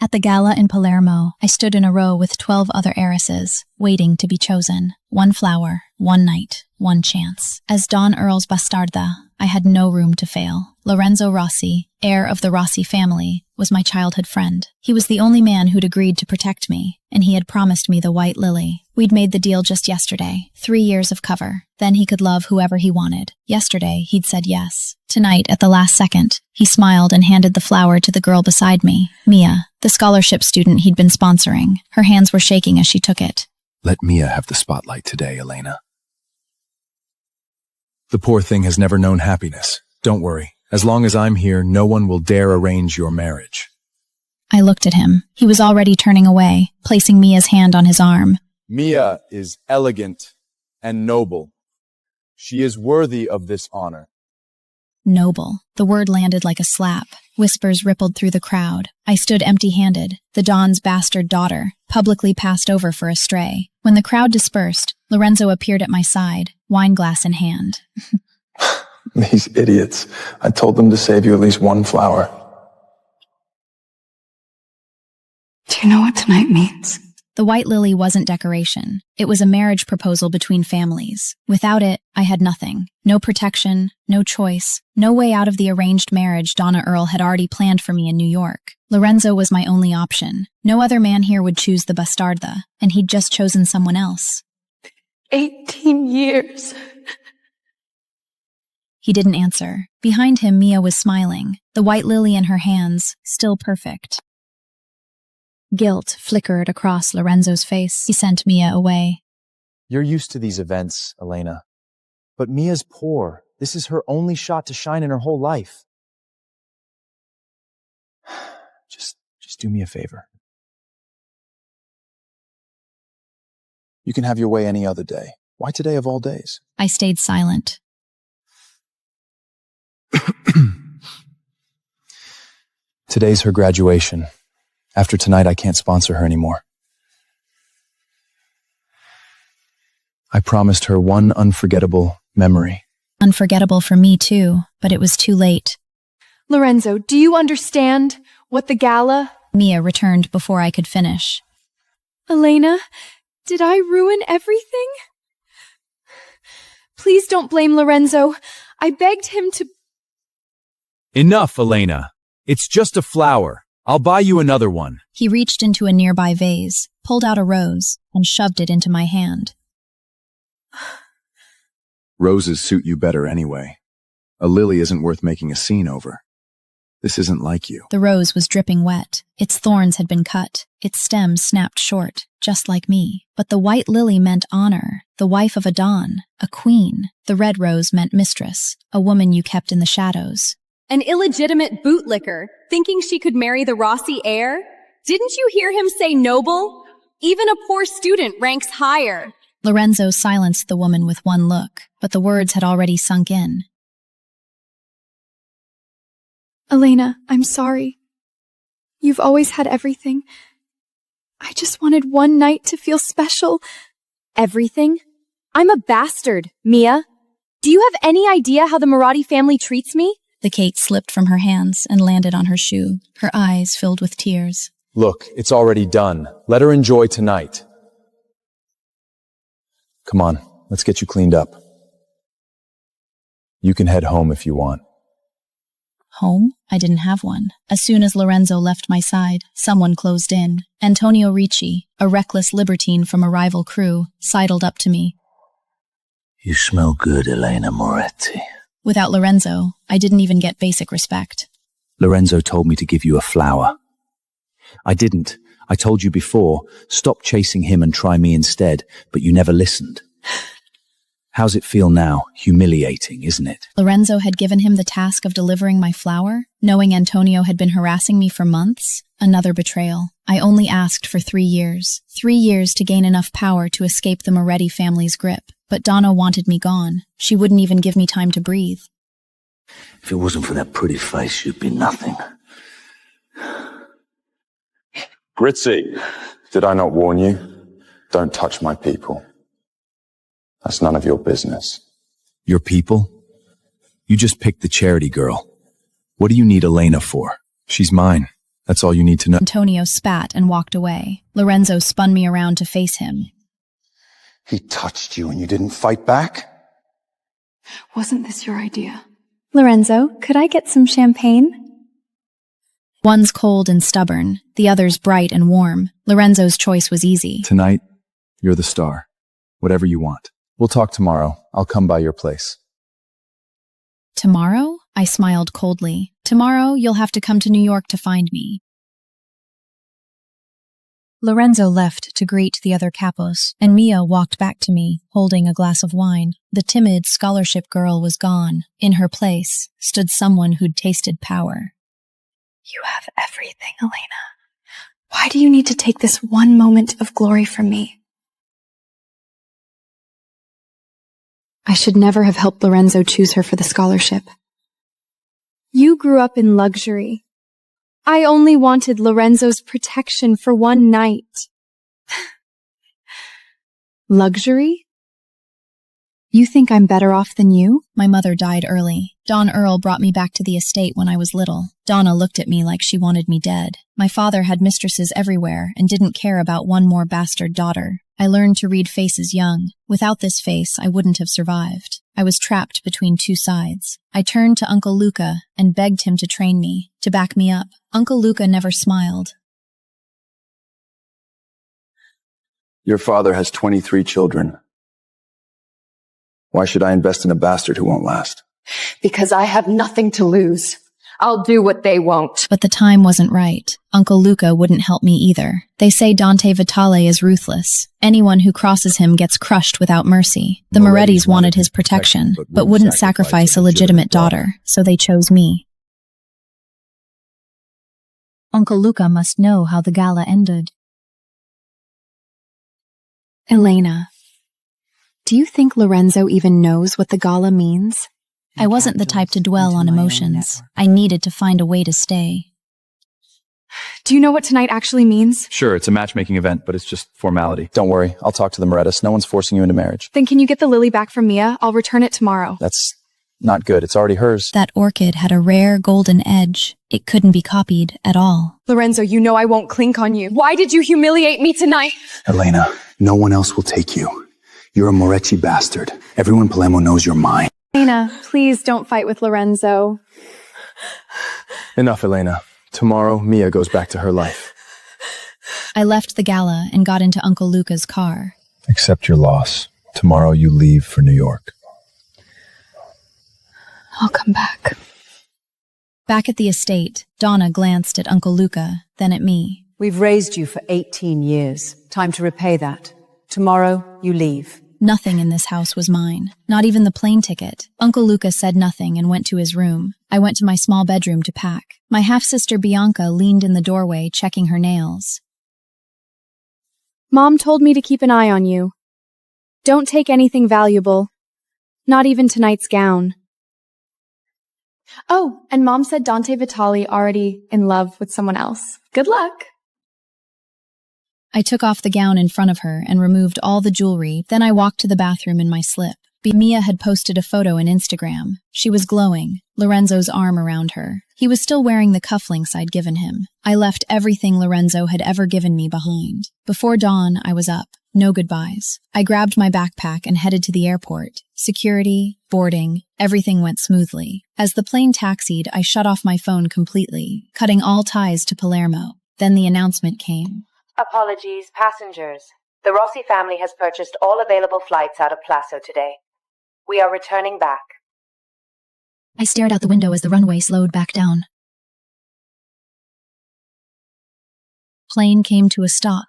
At the gala in Palermo, I stood in a row with 12 other heiresses, waiting to be chosen. One flower, one night, one chance. As Don Earl's bastarda, I had no room to fail. Lorenzo Rossi, heir of the Rossi family, was my childhood friend. He was the only man who'd agreed to protect me, and he had promised me the white lily. We'd made the deal just yesterday, 3 years of cover. Then he could love whoever he wanted. Yesterday, he'd said yes. Tonight, at the last second, he smiled and handed the flower to the girl beside me, Mia, the scholarship student he'd been sponsoring. Her hands were shaking as she took it. Let Mia have the spotlight today, Elena. The poor thing has never known happiness. Don't worry. As long as I'm here, no one will dare arrange your marriage. I looked at him. He was already turning away, placing Mia's hand on his arm. Mia is elegant and noble. She is worthy of this honor. Noble. The word landed like a slap. Whispers rippled through the crowd. I stood empty-handed, the Don's bastard daughter, publicly passed over for a stray. When the crowd dispersed, Lorenzo appeared at my side, wineglass in hand. These idiots. I told them to save you at least one flower. Do you know what tonight means? The white lily wasn't decoration. It was a marriage proposal between families. Without it, I had nothing. No protection, no choice, no way out of the arranged marriage Donna Earl had already planned for me in New York. Lorenzo was my only option. No other man here would choose the bastarda, and he'd just chosen someone else. 18 years. He didn't answer. Behind him, Mia was smiling, the white lily in her hands, still perfect. Guilt flickered across Lorenzo's face. He sent Mia away. You're used to these events, Elena. But Mia's poor. This is her only shot to shine in her whole life. Just do me a favor. You can have your way any other day. Why today of all days? I stayed silent. Today's her graduation. After tonight, I can't sponsor her anymore. I promised her one unforgettable memory. Unforgettable for me too, but it was too late. Lorenzo, do you understand what the gala... Mia returned before I could finish. Elena, did I ruin everything? Please don't blame Lorenzo. I begged him to... Enough, Elena. It's just a flower. I'll buy you another one. He reached into a nearby vase, pulled out a rose, and shoved it into my hand. Roses suit you better anyway. A lily isn't worth making a scene over. This isn't like you. The rose was dripping wet. Its thorns had been cut. Its stem snapped short, just like me. But the white lily meant honor, the wife of a Don, a queen. The red rose meant mistress, a woman you kept in the shadows. An illegitimate bootlicker, thinking she could marry the Rossi heir? Didn't you hear him say noble? Even a poor student ranks higher. Lorenzo silenced the woman with one look, but the words had already sunk in. Elena, I'm sorry. You've always had everything. I just wanted one night to feel special. Everything? I'm a bastard, Mia. Do you have any idea how the Marathi family treats me? The cake slipped from her hands and landed on her shoe, her eyes filled with tears. Look, it's already done. Let her enjoy tonight. Come on, let's get you cleaned up. You can head home if you want. Home? I didn't have one. As soon as Lorenzo left my side, someone closed in. Antonio Ricci, a reckless libertine from a rival crew, sidled up to me. You smell good, Elena Moretti. Without Lorenzo, I didn't even get basic respect. Lorenzo told me to give you a flower. I didn't. I told you before, stop chasing him and try me instead, but you never listened. How's it feel now? Humiliating, isn't it? Lorenzo had given him the task of delivering my flower, knowing Antonio had been harassing me for months. Another betrayal. I only asked for 3 years. 3 years to gain enough power to escape the Moretti family's grip. But Donna wanted me gone. She wouldn't even give me time to breathe. If it wasn't for that pretty face, you'd be nothing. Gritzy, did I not warn you? Don't touch my people. That's none of your business. Your people? You just picked the charity girl. What do you need Elena for? She's mine. That's all you need to know. Antonio spat and walked away. Lorenzo spun me around to face him. He touched you and you didn't fight back? Wasn't this your idea? Lorenzo, could I get some champagne? One's cold and stubborn, the other's bright and warm. Lorenzo's choice was easy. Tonight, you're the star. Whatever you want. We'll talk tomorrow. I'll come by your place. Tomorrow? I smiled coldly. Tomorrow, you'll have to come to New York to find me. Lorenzo left to greet the other capos, and Mia walked back to me, holding a glass of wine. The timid scholarship girl was gone. In her place stood someone who'd tasted power. You have everything, Elena. Why do you need to take this one moment of glory from me? I should never have helped Lorenzo choose her for the scholarship. You grew up in luxury. I only wanted Lorenzo's protection for one night. Luxury? You think I'm better off than you? My mother died early. Don Earl brought me back to the estate when I was little. Donna looked at me like she wanted me dead. My father had mistresses everywhere and didn't care about one more bastard daughter. I learned to read faces young. Without this face, I wouldn't have survived. I was trapped between two sides. I turned to Uncle Luca and begged him to train me, to back me up. Uncle Luca never smiled. Your father has 23 children. Why should I invest in a bastard who won't last? Because I have nothing to lose. I'll do what they won't. But the time wasn't right. Uncle Luca wouldn't help me either. They say Dante Vitale is ruthless. Anyone who crosses him gets crushed without mercy. The Morettis wanted his protection, but wouldn't sacrifice a legitimate daughter, so they chose me. Uncle Luca must know how the gala ended. Elena, do you think Lorenzo even knows what the gala means? I wasn't the type to dwell on emotions. I needed to find a way to stay. Do you know what tonight actually means? Sure, it's a matchmaking event, but it's just formality. Don't worry, I'll talk to the Morettis. No one's forcing you into marriage. Then can you get the lily back from Mia? I'll return it tomorrow. That's not good. It's already hers. That orchid had a rare golden edge. It couldn't be copied at all. Lorenzo, you know I won't clink on you. Why did you humiliate me tonight? Elena, no one else will take you. You're a Moretti bastard. Everyone in Palermo knows you're mine. Elena, please don't fight with Lorenzo. Enough, Elena. Tomorrow, Mia goes back to her life. I left the gala and got into Uncle Luca's car. Accept your loss. Tomorrow you leave for New York. I'll come back. Back at the estate, Donna glanced at Uncle Luca, then at me. We've raised you for 18 years. Time to repay that. Tomorrow, you leave. Nothing in this house was mine, not even the plane ticket. Uncle Luca said nothing and went to his room. I went to my small bedroom to pack. My half-sister Bianca leaned in the doorway, checking her nails. Mom told me to keep an eye on you. Don't take anything valuable. Not even tonight's gown. Oh, and Mom said Dante Vitale already in love with someone else. Good luck. I took off the gown in front of her and removed all the jewelry. Then I walked to the bathroom in my slip. Mia had posted a photo on Instagram. She was glowing, Lorenzo's arm around her. He was still wearing the cufflinks I'd given him. I left everything Lorenzo had ever given me behind. Before dawn, I was up. No goodbyes. I grabbed my backpack and headed to the airport. Security, boarding, everything went smoothly. As the plane taxied, I shut off my phone completely, cutting all ties to Palermo. Then the announcement came. Apologies, passengers. The Rossi family has purchased all available flights out of Plasso today. We are returning back. I stared out the window as the runway slowed back down. Plane came to a stop.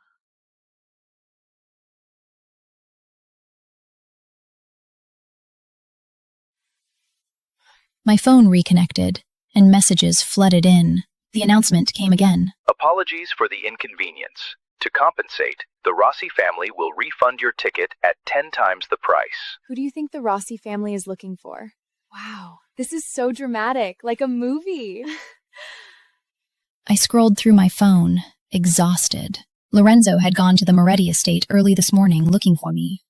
My phone reconnected, and messages flooded in. The announcement came again. Apologies for the inconvenience. To compensate, the Rossi family will refund your ticket at 10 times the price. Who do you think the Rossi family is looking for? Wow, this is so dramatic, like a movie. I scrolled through my phone, exhausted. Lorenzo had gone to the Moretti estate early this morning looking for me.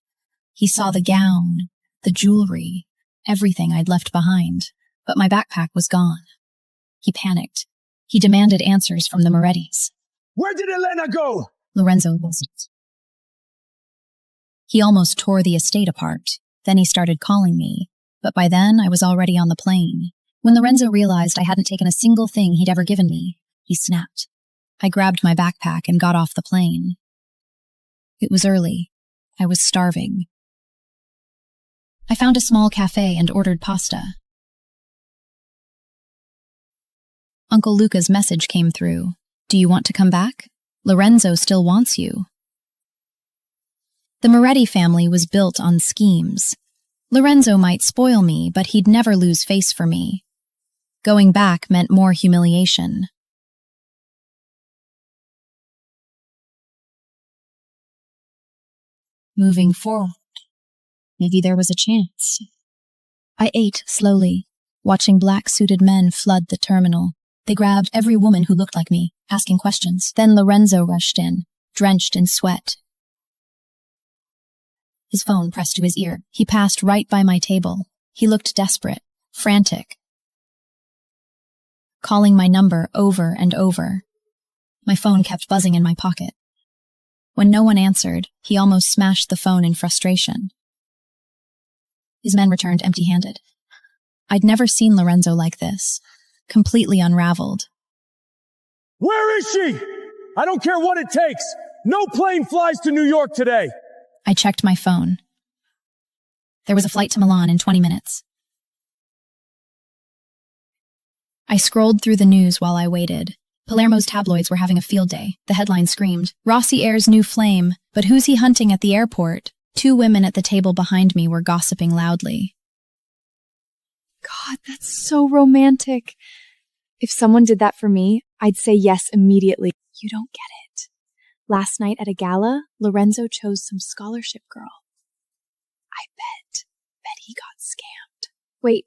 He saw the gown, the jewelry, everything I'd left behind, but my backpack was gone. He panicked. He demanded answers from the Morettis. Where did Elena go? Lorenzo wasn't. He almost tore the estate apart. Then he started calling me, but by then I was already on the plane. When Lorenzo realized I hadn't taken a single thing he'd ever given me, he snapped. I grabbed my backpack and got off the plane. It was early. I was starving. I found a small cafe and ordered pasta. Uncle Luca's message came through. Do you want to come back? Lorenzo still wants you. The Moretti family was built on schemes. Lorenzo might spoil me, but he'd never lose face for me. Going back meant more humiliation. Moving forward, maybe there was a chance. I ate slowly, watching black-suited men flood the terminal. They grabbed every woman who looked like me, asking questions. Then Lorenzo rushed in, drenched in sweat. His phone pressed to his ear. He passed right by my table. He looked desperate, frantic, calling my number over and over. My phone kept buzzing in my pocket. When no one answered, he almost smashed the phone in frustration. His men returned empty-handed. I'd never seen Lorenzo like this, completely unraveled. Where is she? I don't care what it takes. No plane flies to New York today. I checked my phone. There was a flight to Milan in 20 minutes. I scrolled through the news while I waited. Palermo's tabloids were having a field day. The headline screamed, Rossi heirs new flame, but who's he hunting at the airport? 2 women at the table behind me were gossiping loudly. God, that's so romantic. If someone did that for me, I'd say yes immediately. You don't get it. Last night at a gala, Lorenzo chose some scholarship girl. I bet he got scammed. Wait,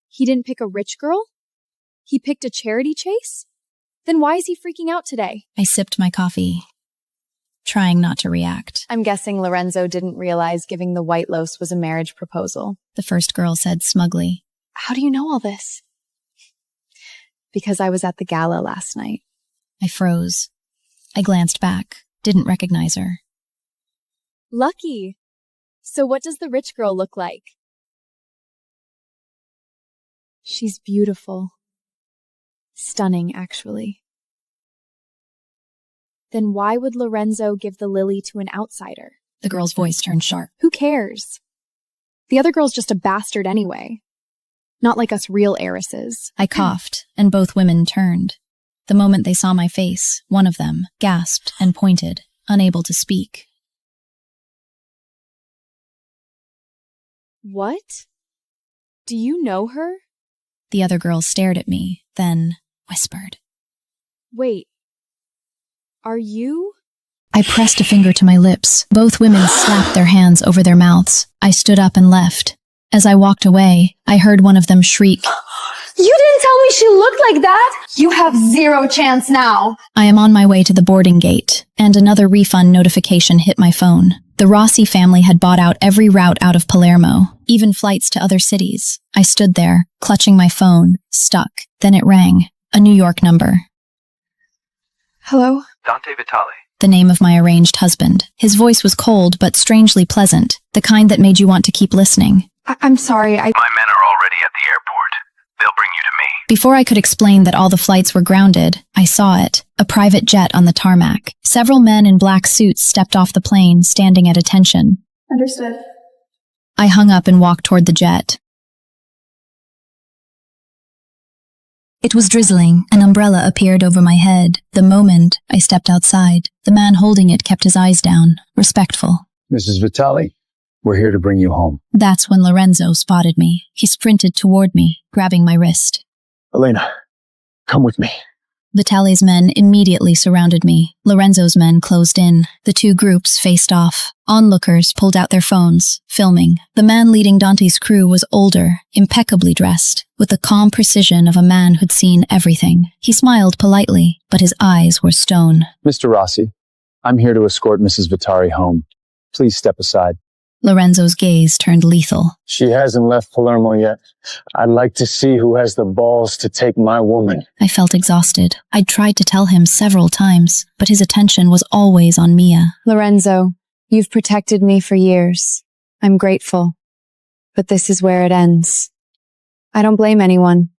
he didn't pick a rich girl? He picked a charity chase? Then why is he freaking out today? I sipped my coffee, trying not to react. I'm guessing Lorenzo didn't realize giving the white loaves was a marriage proposal. The first girl said smugly. How do you know all this? Because I was at the gala last night. I froze. I glanced back, didn't recognize her. Lucky. So what does the rich girl look like? She's beautiful. Stunning, actually. Then why would Lorenzo give the lily to an outsider? The girl's voice turned sharp. Who cares? The other girl's just a bastard anyway. Not like us real heiresses. I coughed, and both women turned. The moment they saw my face, one of them gasped and pointed, unable to speak. What? Do you know her? The other girl stared at me, then whispered. Wait. Are you? I pressed a finger to my lips. Both women slapped their hands over their mouths. I stood up and left. As I walked away, I heard one of them shriek. You didn't tell me she looked like that! You have 0 chance now! I am on my way to the boarding gate, and another refund notification hit my phone. The Rossi family had bought out every route out of Palermo, even flights to other cities. I stood there, clutching my phone, stuck. Then it rang. A New York number. Hello? Dante Vitale. The name of my arranged husband. His voice was cold but strangely pleasant, the kind that made you want to keep listening. I'm sorry, My men are already at the airport. They'll bring you to me. Before I could explain that all the flights were grounded, I saw it, a private jet on the tarmac. Several men in black suits stepped off the plane, standing at attention. Understood. I hung up and walked toward the jet. It was drizzling. An umbrella appeared over my head. The moment I stepped outside, the man holding it kept his eyes down, respectful. Mrs. Vitale, we're here to bring you home. That's when Lorenzo spotted me. He sprinted toward me, grabbing my wrist. Elena, come with me. Vitale's men immediately surrounded me. Lorenzo's men closed in. The 2 groups faced off. Onlookers pulled out their phones, filming. The man leading Dante's crew was older, impeccably dressed, with the calm precision of a man who'd seen everything. He smiled politely, but his eyes were stone. Mr. Rossi, I'm here to escort Mrs. Vitale home. Please step aside. Lorenzo's gaze turned lethal. She hasn't left Palermo yet. I'd like to see who has the balls to take my woman. I felt exhausted. I'd tried to tell him several times, but his attention was always on Mia. Lorenzo, you've protected me for years. I'm grateful. But this is where it ends. I don't blame anyone.